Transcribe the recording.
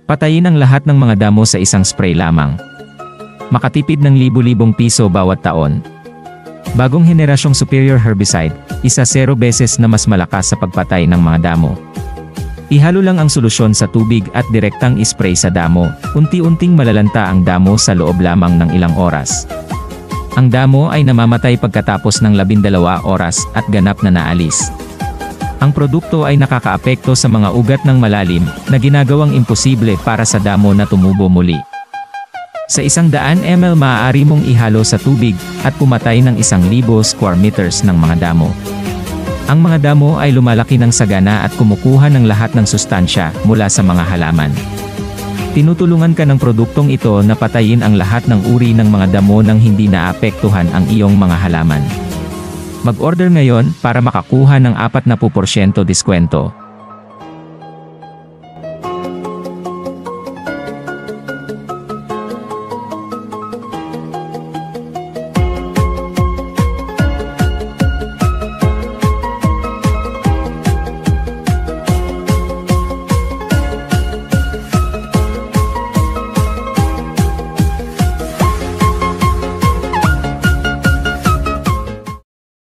Patayin ang lahat ng mga damo sa isang spray lamang. Makatipid ng libu-libong piso bawat taon. Bagong henerasyong superior herbicide, 0 beses na mas malakas sa pagpatay ng mga damo. Ihalo lang ang solusyon sa tubig at direktang ispray sa damo, unti-unting malalanta ang damo sa loob lamang ng ilang oras. Ang damo ay namamatay pagkatapos ng 12 oras at ganap na naalis. Ang produkto ay nakakaapekto sa mga ugat ng malalim, na ginagawang imposible para sa damo na tumubo muli. Sa 100 ml maaari mong ihalo sa tubig, at pumatay ng 1,000 square meters ng mga damo. Ang mga damo ay lumalaki ng sagana at kumukuha ng lahat ng sustansya mula sa mga halaman. Tinutulungan ka ng produktong ito na patayin ang lahat ng uri ng mga damo nang hindi naapektuhan ang iyong mga halaman. Mag-order ngayon para makakuha ng 40% diskwento.